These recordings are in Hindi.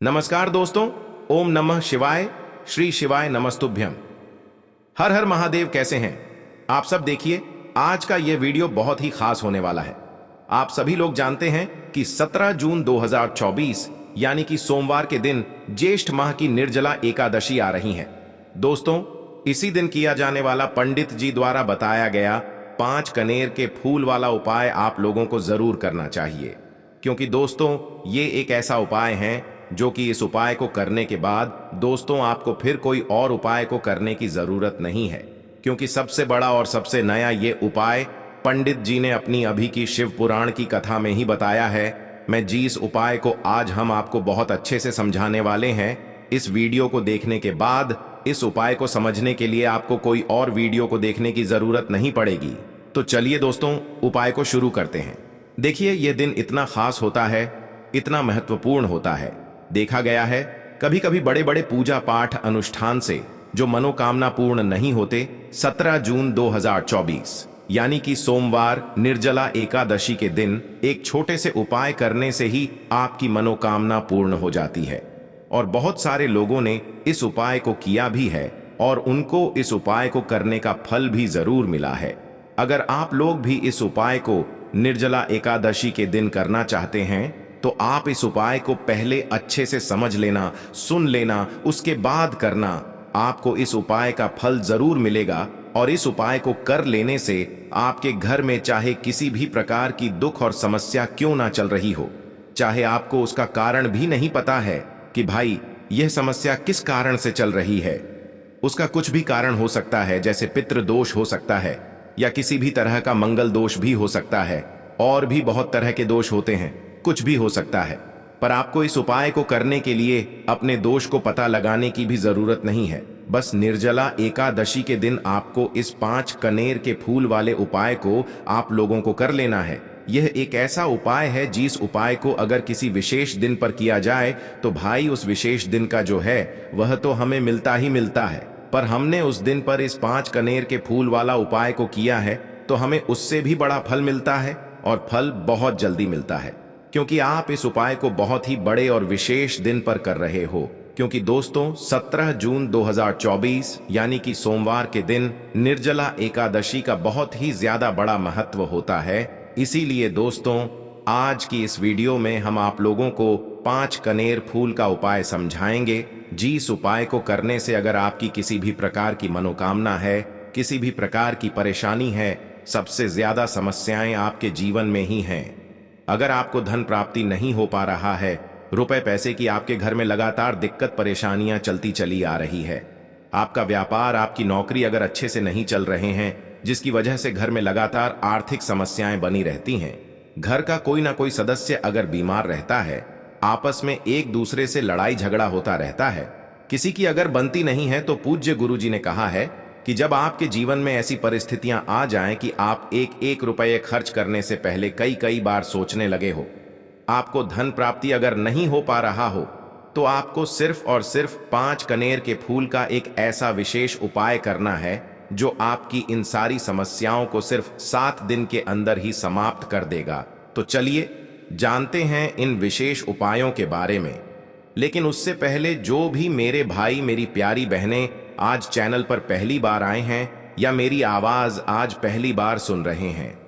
नमस्कार दोस्तों। ओम नमः शिवाय। श्री शिवाय नमस्तुभ्यम। हर हर महादेव। कैसे हैं आप सब? देखिए, आज का यह वीडियो बहुत ही खास होने वाला है। आप सभी लोग जानते हैं कि 17 जून 2024 यानी कि सोमवार के दिन ज्येष्ठ माह की निर्जला एकादशी आ रही है। दोस्तों, इसी दिन किया जाने वाला पंडित जी द्वारा बताया गया 5 कनेर के फूल वाला उपाय आप लोगों को जरूर करना चाहिए, क्योंकि दोस्तों ये एक ऐसा उपाय है जो कि इस उपाय को करने के बाद दोस्तों आपको फिर कोई और उपाय को करने की जरूरत नहीं है, क्योंकि सबसे बड़ा और सबसे नया ये उपाय पंडित जी ने अपनी अभी की शिव पुराण की कथा में ही बताया है। मैं जिस उपाय को आज हम आपको बहुत अच्छे से समझाने वाले हैं, इस वीडियो को देखने के बाद इस उपाय को समझने के लिए आपको कोई और वीडियो को देखने की जरूरत नहीं पड़ेगी। तो चलिए दोस्तों, उपाय को शुरू करते हैं। देखिए, यह दिन इतना खास होता है, इतना महत्वपूर्ण होता है। देखा गया है कभी कभी बड़े बड़े पूजा पाठ अनुष्ठान से जो मनोकामना पूर्ण नहीं होते, 17 जून 2024 यानी कि सोमवार निर्जला एकादशी के दिन एक छोटे से उपाय करने से ही आपकी मनोकामना पूर्ण हो जाती है। और बहुत सारे लोगों ने इस उपाय को किया भी है और उनको इस उपाय को करने का फल भी जरूर मिला है। अगर आप लोग भी इस उपाय को निर्जला एकादशी के दिन करना चाहते हैं तो आप इस उपाय को पहले अच्छे से समझ लेना, सुन लेना, उसके बाद करना। आपको इस उपाय का फल जरूर मिलेगा और इस उपाय को कर लेने से आपके घर में चाहे किसी भी प्रकार की दुख और समस्या क्यों ना चल रही हो, चाहे आपको उसका कारण भी नहीं पता है कि भाई यह समस्या किस कारण से चल रही है, उसका कुछ भी कारण हो सकता है, जैसे पितृ दोष हो सकता है या किसी भी तरह का मंगल दोष भी हो सकता है, और भी बहुत तरह के दोष होते हैं, कुछ भी हो सकता है। पर आपको इस उपाय को करने के लिए अपने दोष को पता लगाने की भी जरूरत नहीं है। बस निर्जला एकादशी के दिन आपको इस 5 कनेर के फूल वाले उपाय को आप लोगों को कर लेना है। यह एक ऐसा उपाय है जिस उपाय को अगर किसी विशेष दिन पर किया जाए तो भाई उस विशेष दिन का जो है वह तो हमें मिलता ही मिलता है। पर हमने उस दिन पर इस 5 कनेर के फूल वाला उपाय को किया है तो हमें उससे भी बड़ा फल मिलता है, और फल बहुत जल्दी मिलता है, क्योंकि आप इस उपाय को बहुत ही बड़े और विशेष दिन पर कर रहे हो। क्योंकि दोस्तों 17 जून 2024 यानी कि सोमवार के दिन निर्जला एकादशी का बहुत ही ज्यादा बड़ा महत्व होता है। इसीलिए दोस्तों आज की इस वीडियो में हम आप लोगों को 5 कनेर फूल का उपाय समझाएंगे, जिस उपाय को करने से अगर आपकी किसी भी प्रकार की मनोकामना है, किसी भी प्रकार की परेशानी है, सबसे ज्यादा समस्याएं आपके जीवन में ही हैं। अगर आपको धन प्राप्ति नहीं हो पा रहा है, रुपए पैसे की आपके घर में लगातार दिक्कत परेशानियां चलती चली आ रही है, आपका व्यापार आपकी नौकरी अगर अच्छे से नहीं चल रहे हैं, जिसकी वजह से घर में लगातार आर्थिक समस्याएं बनी रहती हैं, घर का कोई ना कोई सदस्य अगर बीमार रहता है, आपस में एक दूसरे से लड़ाई झगड़ा होता रहता है, किसी की अगर बनती नहीं है, तो पूज्य गुरु जी ने कहा है कि जब आपके जीवन में ऐसी परिस्थितियां आ जाएं कि आप एक एक रुपये खर्च करने से पहले कई कई बार सोचने लगे हो, आपको धन प्राप्ति अगर नहीं हो पा रहा हो, तो आपको सिर्फ और सिर्फ 5 कनेर के फूल का एक ऐसा विशेष उपाय करना है जो आपकी इन सारी समस्याओं को सिर्फ 7 दिन के अंदर ही समाप्त कर देगा। तो चलिए जानते हैं इन विशेष उपायों के बारे में। लेकिन उससे पहले जो भी मेरे भाई मेरी प्यारी बहनें आज चैनल पर पहली बार आए हैं या मेरी आवाज आज पहली बार सुन रहे हैं,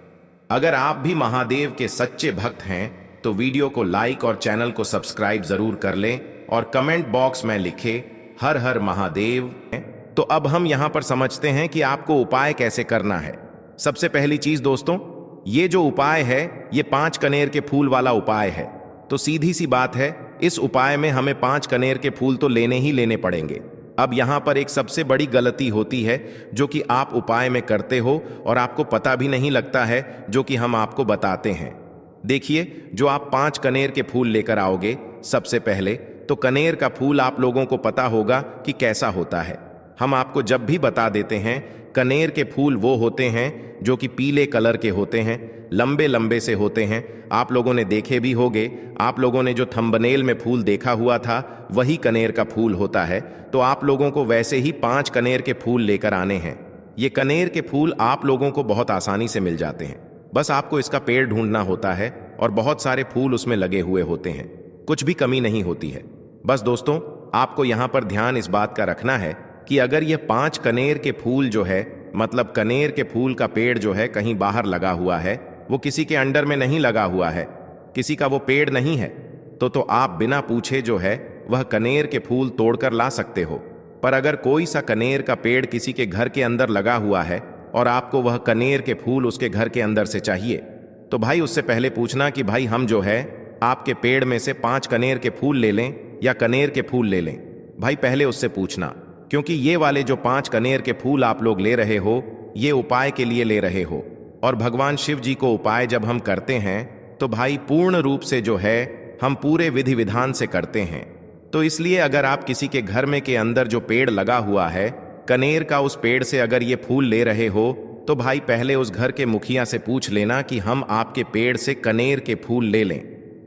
अगर आप भी महादेव के सच्चे भक्त हैं तो वीडियो को लाइक और चैनल को सब्सक्राइब जरूर कर लें और कमेंट बॉक्स में लिखे हर हर महादेव। तो अब हम यहां पर समझते हैं कि आपको उपाय कैसे करना है। सबसे पहली चीज दोस्तों, ये जो उपाय है ये 5 कनेर के फूल वाला उपाय है। तो सीधी सी बात है, इस उपाय में हमें 5 कनेर के फूल तो लेने ही लेने पड़ेंगे। अब यहाँ पर एक सबसे बड़ी गलती होती है जो कि आप उपाय में करते हो और आपको पता भी नहीं लगता है, जो कि हम आपको बताते हैं। देखिए, जो आप 5 कनेर के फूल लेकर आओगे, सबसे पहले तो कनेर का फूल आप लोगों को पता होगा कि कैसा होता है। हम आपको जब भी बता देते हैं, कनेर के फूल वो होते हैं जो कि पीले कलर के होते हैं, लंबे लंबे से होते हैं। आप लोगों ने देखे भी होंगे, आप लोगों ने जो थंबनेल में फूल देखा हुआ था वही कनेर का फूल होता है। तो आप लोगों को वैसे ही 5 कनेर के फूल लेकर आने हैं। ये कनेर के फूल आप लोगों को बहुत आसानी से मिल जाते हैं, बस आपको इसका पेड़ ढूंढना होता है और बहुत सारे फूल उसमें लगे हुए होते हैं, कुछ भी कमी नहीं होती है। बस दोस्तों, आपको यहां पर ध्यान इस बात का रखना है कि अगर ये 5 कनेर के फूल जो है, मतलब कनेर के फूल का पेड़ जो है कहीं बाहर लगा हुआ है, वो किसी के अंडर में नहीं लगा हुआ है, किसी का वो पेड़ नहीं है, तो आप बिना पूछे जो है वह कनेर के फूल तोड़कर ला सकते हो। पर अगर कोई सा कनेर का पेड़ किसी के घर के अंदर लगा हुआ है और आपको वह कनेर के फूल उसके घर के अंदर से चाहिए, तो भाई उससे पहले पूछना कि भाई हम जो है आपके पेड़ में से 5 कनेर के फूल ले लें या कनेर के फूल ले लें। भाई पहले उससे पूछना, क्योंकि ये वाले जो 5 कनेर के फूल आप लोग ले रहे हो, ये उपाय के लिए ले रहे हो, और भगवान शिव जी को उपाय जब हम करते हैं तो भाई पूर्ण रूप से जो है हम पूरे विधि विधान से करते हैं। तो इसलिए अगर आप किसी के घर में के अंदर जो पेड़ लगा हुआ है कनेर का, उस पेड़ से अगर ये फूल ले रहे हो, तो भाई पहले उस घर के मुखिया से पूछ लेना कि हम आपके पेड़ से कनेर के फूल ले लें।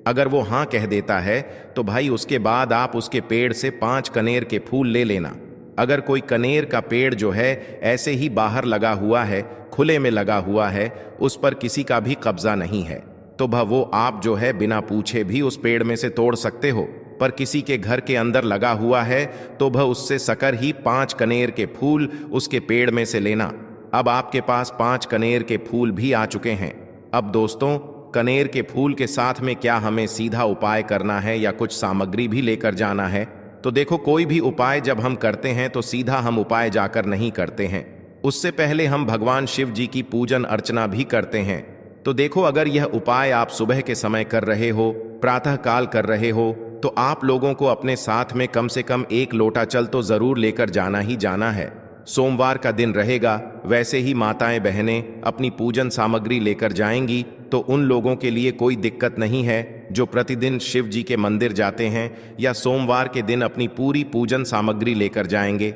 अगर वो हाँ कह देता है तो भाई उसके बाद आप उसके पेड़ से 5 कनेर के फूल ले लेना। अगर कोई कनेर का पेड़ जो है ऐसे ही बाहर लगा हुआ है, खुले में लगा हुआ है, उस पर किसी का भी कब्जा नहीं है, तो वो आप जो है बिना पूछे भी उस पेड़ में से तोड़ सकते हो। पर किसी के घर के अंदर लगा हुआ है तो उससे सकर ही 5 कनेर के फूल उसके पेड़ में से लेना। अब आपके पास 5 कनेर के फूल भी आ चुके हैं। अब दोस्तों, कनेर के फूल के साथ में क्या हमें सीधा उपाय करना है या कुछ सामग्री भी लेकर जाना है? तो देखो, कोई भी उपाय जब हम करते हैं तो सीधा हम उपाय जाकर नहीं करते हैं, उससे पहले हम भगवान शिव जी की पूजन अर्चना भी करते हैं। तो देखो, अगर यह उपाय आप सुबह के समय कर रहे हो, प्रातः काल कर रहे हो, तो आप लोगों को अपने साथ में कम से कम 1 लोटा जल तो जरूर लेकर जाना ही जाना है। सोमवार का दिन रहेगा, वैसे ही माताएं बहनें अपनी पूजन सामग्री लेकर जाएंगी, तो उन लोगों के लिए कोई दिक्कत नहीं है जो प्रतिदिन शिव जी के मंदिर जाते हैं या सोमवार के दिन अपनी पूरी पूजन सामग्री लेकर जाएंगे।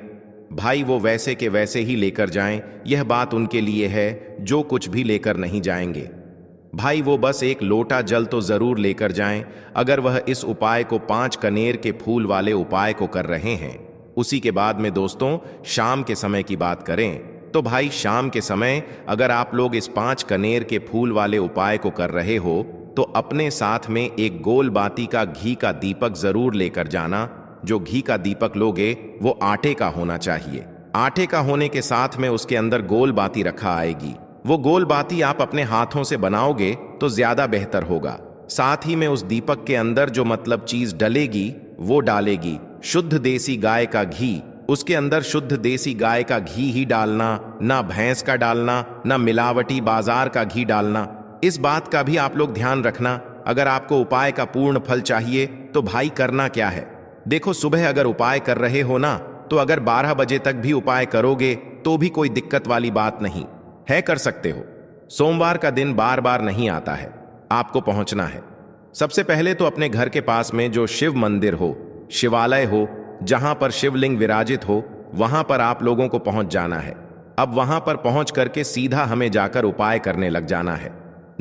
भाई वो वैसे के वैसे ही लेकर जाएं, यह बात उनके लिए है जो कुछ भी लेकर नहीं जाएंगे। भाई वो बस 1 लोटा जल तो जरूर लेकर जाएं, अगर वह इस उपाय को 5 कनेर के फूल वाले उपाय को कर रहे हैं। उसी के बाद में दोस्तों, शाम के समय की बात करें तो भाई शाम के समय अगर आप लोग इस 5 कनेर के फूल वाले उपाय को कर रहे हो, तो अपने साथ में 1 गोल बाती का घी का दीपक जरूर लेकर जाना। जो घी का दीपक लोगे वो आटे का होना चाहिए। आटे का होने के साथ में उसके अंदर गोल बाती रखा आएगी। वो गोल बाती आप अपने हाथों से बनाओगे तो ज्यादा बेहतर होगा। साथ ही में उस दीपक के अंदर जो मतलब चीज डलेगी वो डालेगी शुद्ध देसी गाय का घी। उसके अंदर शुद्ध देसी गाय का घी ही डालना, ना भैंस का डालना, ना मिलावटी बाजार का घी डालना। इस बात का भी आप लोग ध्यान रखना। अगर आपको उपाय का पूर्ण फल चाहिए तो भाई करना क्या है, देखो, सुबह अगर उपाय कर रहे हो ना, तो अगर 12 बजे तक भी उपाय करोगे तो भी कोई दिक्कत वाली बात नहीं है, कर सकते हो। सोमवार का दिन बार बार नहीं आता है, आपको पहुंचना है। सबसे पहले तो अपने घर के पास में जो शिव मंदिर हो, शिवालय हो, जहां पर शिवलिंग विराजित हो, वहां पर आप लोगों को पहुंच जाना है। अब वहां पर पहुंच करके सीधा हमें जाकर उपाय करने लग जाना है।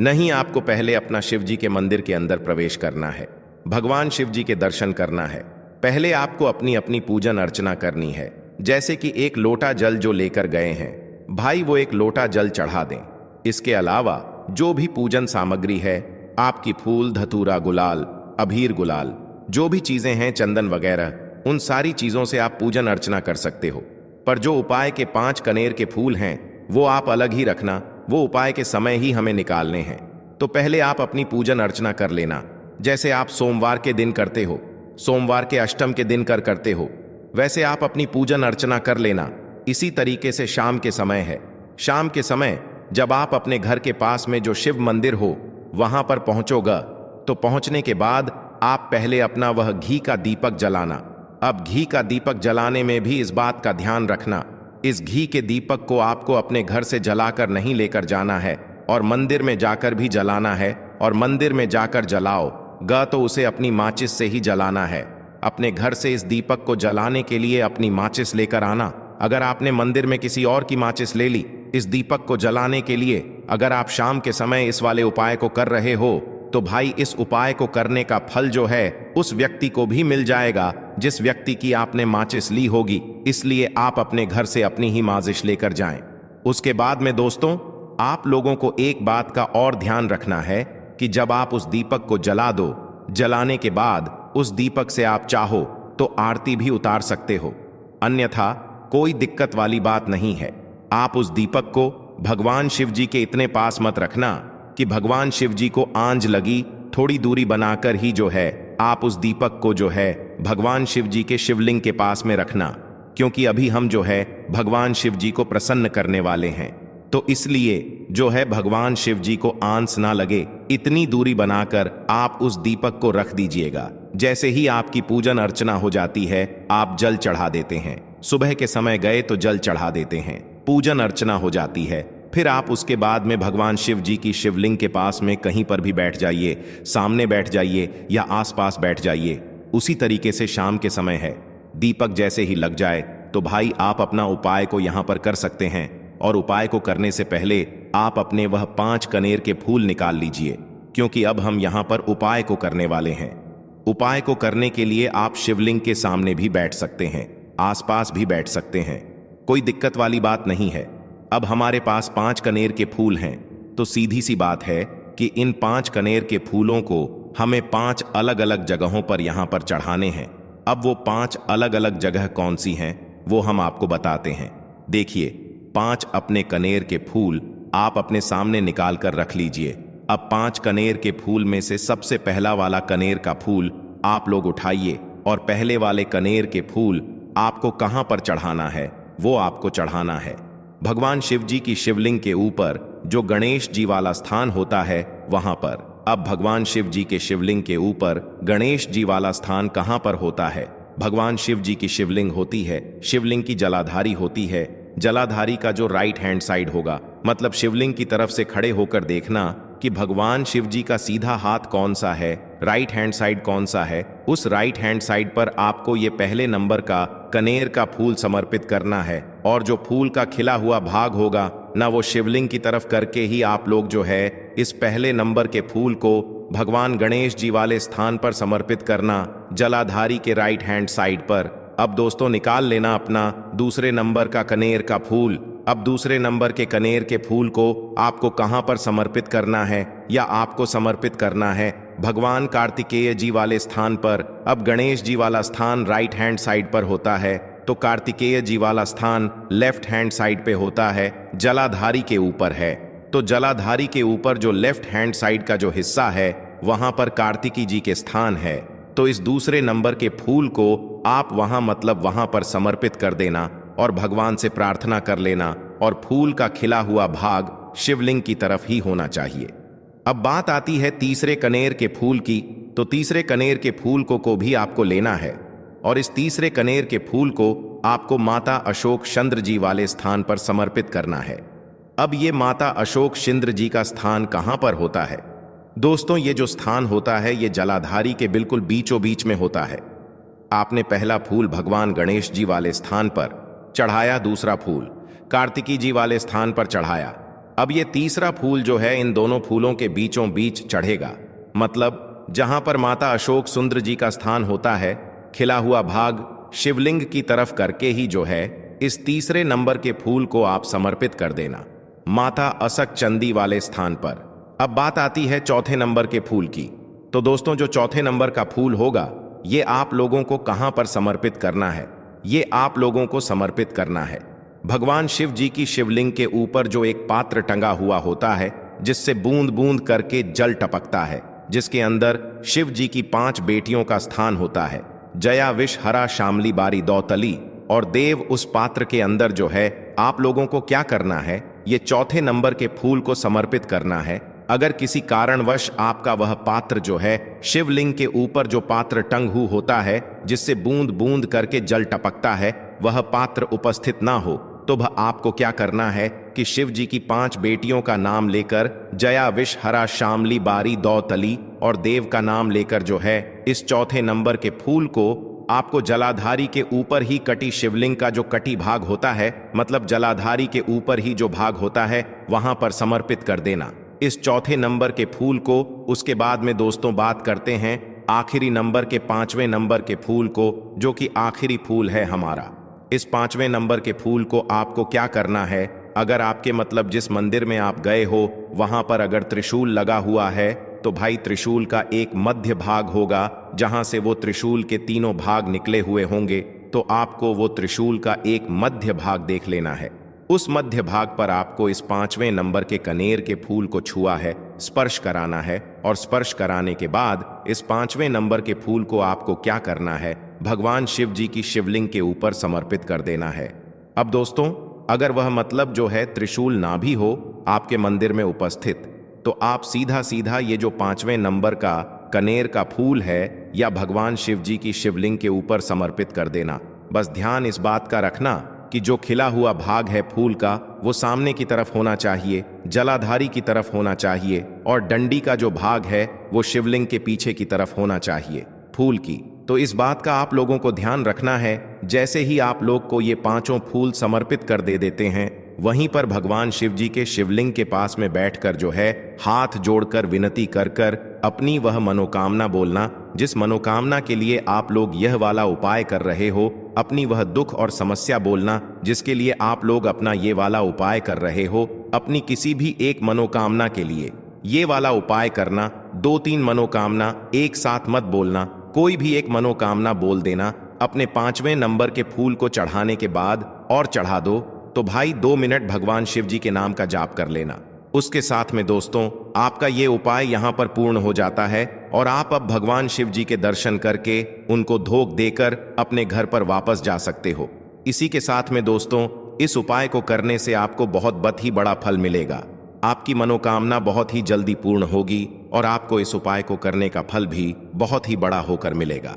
नहीं, आपको पहले अपना शिव जी के मंदिर के अंदर प्रवेश करना है, भगवान शिव जी के दर्शन करना है। पहले आपको अपनी अपनी पूजन अर्चना करनी है। जैसे कि 1 लोटा जल जो लेकर गए हैं, भाई वो 1 लोटा जल चढ़ा दें। इसके अलावा जो भी पूजन सामग्री है, आपकी फूल, धतूरा, गुलाल, अबीर, गुलाल, जो भी चीजें हैं, चंदन वगैरह, उन सारी चीजों से आप पूजन अर्चना कर सकते हो। पर जो उपाय के 5 कनेर के फूल हैं वो आप अलग ही रखना, वो उपाय के समय ही हमें निकालने हैं। तो पहले आप अपनी पूजन अर्चना कर लेना, जैसे आप सोमवार के दिन करते हो, सोमवार के अष्टम के दिन करते हो, वैसे आप अपनी पूजन अर्चना कर लेना। इसी तरीके से शाम के समय है, शाम के समय जब आप अपने घर के पास में जो शिव मंदिर हो वहां पर पहुंचोगा, तो पहुंचने के बाद आप पहले अपना वह घी का दीपक जलाना। अब घी का दीपक जलाने में भी इस बात का ध्यान रखना, इस घी के दीपक को आपको अपने घर से जलाकर नहीं लेकर जाना है और मंदिर में जाकर भी जलाना है। और मंदिर में जाकर जलाओ गा तो उसे अपनी माचिस से ही जलाना है। अपने घर से इस दीपक को जलाने के लिए अपनी माचिस लेकर आना। अगर आपने मंदिर में किसी और की माचिस ले ली इस दीपक को जलाने के लिए, अगर आप शाम के समय इस वाले उपाय को कर रहे हो, तो भाई इस उपाय को करने का फल जो है उस व्यक्ति को भी मिल जाएगा जिस व्यक्ति की आपने माचिस ली होगी। इसलिए आप अपने घर से अपनी ही माचिस लेकर जाएं। उसके बाद में दोस्तों, आप लोगों को एक बात का और ध्यान रखना है कि जब आप उस दीपक को जला दो, जलाने के बाद उस दीपक से आप चाहो तो आरती भी उतार सकते हो, अन्यथा कोई दिक्कत वाली बात नहीं है। आप उस दीपक को भगवान शिव जी के इतने पास मत रखना कि भगवान शिव जी को आंज लगी, थोड़ी दूरी बनाकर ही जो है आप उस दीपक को जो है भगवान शिव जी के शिवलिंग के पास में रखना, क्योंकि अभी हम जो है भगवान शिव जी को प्रसन्न करने वाले हैं। तो इसलिए जो है भगवान शिव जी को आंस ना लगे, इतनी दूरी बनाकर आप उस दीपक को रख दीजिएगा। जैसे ही आपकी पूजन अर्चना हो जाती है, आप जल चढ़ा देते हैं। सुबह के समय गए तो जल चढ़ा देते हैं, पूजन अर्चना हो जाती है। फिर आप उसके बाद में भगवान शिव जी की शिवलिंग के पास में कहीं पर भी बैठ जाइए, सामने बैठ जाइए या आसपास बैठ जाइए। उसी तरीके से शाम के समय है, दीपक जैसे ही लग जाए तो भाई आप अपना उपाय को यहाँ पर कर सकते हैं। और उपाय को करने से पहले आप अपने वह 5 कनेर के फूल निकाल लीजिए, क्योंकि अब हम यहाँ पर उपाय को करने वाले हैं। उपाय को करने के लिए आप शिवलिंग के सामने भी बैठ सकते हैं, आसपास भी बैठ सकते हैं, कोई दिक्कत वाली बात नहीं है। अब हमारे पास 5 कनेर के फूल हैं, तो सीधी सी बात है कि इन 5 कनेर के फूलों को हमें 5 अलग अलग जगहों पर यहाँ पर चढ़ाने हैं। अब वो 5 अलग अलग जगह कौन सी हैं वो हम आपको बताते हैं। देखिए, 5 अपने कनेर के फूल आप अपने सामने निकाल कर रख लीजिए। अब 5 कनेर के फूल में से सबसे पहला वाला कनेर का फूल आप लोग उठाइए और पहले वाले कनेर के फूल आपको कहां पर चढ़ाना है वो आपको चढ़ाना है भगवान शिव जी की शिवलिंग के ऊपर, जो गणेश जी वाला स्थान होता है वहां पर। अब भगवान शिव जी के शिवलिंग के ऊपर गणेश जी वाला स्थान कहां पर होता है? भगवान शिव जी की शिवलिंग होती है, शिवलिंग की जलाधारी होती है। जलाधारी का जो राइट हैंड साइड होगा, मतलब शिवलिंग की तरफ से खड़े होकर देखना कि भगवान शिव जी का सीधा हाथ कौन सा है, राइट हैंड साइड कौन सा है। उस राइट हैंड साइड पर आपको ये पहले नंबर का कनेर का फूल समर्पित करना है, और जो फूल का खिला हुआ भाग होगा ना, वो शिवलिंग की तरफ करके ही आप लोग जो है इस पहले नंबर के फूल को भगवान गणेश जी वाले स्थान पर समर्पित करना, जलाधारी के राइट हैंड साइड पर। अब दोस्तों निकाल लेना अपना दूसरे नंबर का कनेर का फूल। अब दूसरे नंबर के कनेर के फूल को आपको कहां पर समर्पित करना है? या आपको समर्पित करना है भगवान कार्तिकेय जी वाले स्थान पर। अब गणेश जी वाला स्थान राइट हैंड साइड पर होता है, तो कार्तिकेय जी वाला स्थान लेफ्ट हैंड साइड पे होता है, जलाधारी के ऊपर है। तो जलाधारी के ऊपर जो लेफ्ट हैंड साइड का जो हिस्सा है वहां पर कार्तिकी जी के स्थान है। तो इस दूसरे नंबर के फूल को आप वहां मतलब वहां पर समर्पित कर देना और भगवान से प्रार्थना कर लेना, और फूल का खिला हुआ भाग शिवलिंग की तरफ ही होना चाहिए। अब बात आती है तीसरे कनेर के फूल की। तो तीसरे कनेर के फूल को भी आपको लेना है, और इस तीसरे कनेर के फूल को आपको माता अशोक चंद्र जी वाले स्थान पर समर्पित करना है। अब ये माता अशोक चंद्र जी का स्थान कहां पर होता है? दोस्तों, ये जो स्थान होता है ये जलाधारी के बिल्कुल बीचों बीच में होता है। आपने पहला फूल भगवान गणेश जी वाले स्थान पर चढ़ाया, दूसरा फूल कार्तिकी जी वाले स्थान पर चढ़ाया। अब ये तीसरा फूल जो है इन दोनों फूलों के बीचों बीच चढ़ेगा, मतलब जहां पर माता अशोक सुंदर जी का स्थान होता है, खिला हुआ भाग शिवलिंग की तरफ करके ही जो है इस तीसरे नंबर के फूल को आप समर्पित कर देना माता असक चंदी वाले स्थान पर। अब बात आती है चौथे नंबर के फूल की। तो दोस्तों, जो चौथे नंबर का फूल होगा ये आप लोगों को कहां पर समर्पित करना है? ये आप लोगों को समर्पित करना है भगवान शिव जी की शिवलिंग के ऊपर जो एक पात्र टंगा हुआ होता है, जिससे बूंद बूंद करके जल टपकता है, जिसके अंदर शिव जी की 5 बेटियों का स्थान होता है, जया विष हरा शामली बारी दौतली। और देव उस पात्र के अंदर जो है आप लोगों को क्या करना है? ये चौथे नंबर के फूल को समर्पित करना है। अगर किसी कारणवश आपका वह पात्र जो है शिवलिंग के ऊपर जो पात्र टंगू होता है, जिससे बूंद बूंद करके जल टपकता है, वह पात्र उपस्थित ना हो, तो वह आपको क्या करना है कि शिव जी की 5 बेटियों का नाम लेकर जया विष हरा शामली बारी दौतली और देव का नाम लेकर जो है इस चौथे नंबर के फूल को आपको जलाधारी के ऊपर ही कटी शिवलिंग का जो कटी भाग होता है, मतलब जलाधारी के ऊपर ही जो भाग होता है वहां पर समर्पित कर देना इस चौथे नंबर के फूल को। उसके बाद में दोस्तों बात करते हैं आखिरी नंबर के 5वें नंबर के फूल को, जो कि आखिरी फूल है हमारा। इस 5वें नंबर के फूल को आपको क्या करना है? अगर आपके मतलब जिस मंदिर में आप गए हो वहां पर अगर त्रिशूल लगा हुआ है तो भाई त्रिशूल का एक मध्य भाग होगा जहां से वो त्रिशूल के तीनों भाग निकले हुए होंगे। तो आपको वो त्रिशूल का एक मध्य भाग देख लेना है। उस मध्य भाग पर आपको इस 5वें नंबर के कनेर के फूल को छुआ है, स्पर्श कराना है, और स्पर्श कराने के बाद इस 5वें नंबर के फूल को आपको क्या करना है, भगवान शिव जी की शिवलिंग के ऊपर समर्पित कर देना है। अब दोस्तों, अगर वह मतलब जो है त्रिशूल ना भी हो आपके मंदिर में उपस्थित, तो आप सीधा सीधा ये जो 5वें नंबर का कनेर का फूल है या भगवान शिव जी की शिवलिंग के ऊपर समर्पित कर देना। बस ध्यान इस बात का रखना कि जो खिला हुआ भाग है फूल का वो सामने की तरफ होना चाहिए, जलाधारी की तरफ होना चाहिए, और डंडी का जो भाग है वो शिवलिंग के पीछे की तरफ होना चाहिए फूल की। तो इस बात का आप लोगों को ध्यान रखना है। जैसे ही आप लोग को ये 5 फूल समर्पित कर दे देते हैं, वहीं पर भगवान शिव जी के शिवलिंग के पास में बैठकर जो है हाथ जोड़कर विनती कर कर अपनी वह मनोकामना बोलना, जिस मनोकामना के लिए आप लोग यह वाला उपाय कर रहे हो। अपनी वह दुख और समस्या बोलना जिसके लिए आप लोग अपना ये वाला उपाय कर रहे हो। अपनी किसी भी एक मनोकामना के लिए ये वाला उपाय करना। 2-3 मनोकामना एक साथ मत बोलना, कोई भी एक मनोकामना बोल देना। अपने 5वें नंबर के फूल को चढ़ाने के बाद और चढ़ा दो तो भाई 2 मिनट भगवान शिव जी के नाम का जाप कर लेना। उसके साथ में दोस्तों आपका ये उपाय यहाँ पर पूर्ण हो जाता है और आप अब भगवान शिव जी के दर्शन करके उनको धोख देकर अपने घर पर वापस जा सकते हो। इसी के साथ में दोस्तों इस उपाय को करने से आपको बहुत ही बड़ा फल मिलेगा। आपकी मनोकामना बहुत ही जल्दी पूर्ण होगी और आपको इस उपाय को करने का फल भी बहुत ही बड़ा होकर मिलेगा।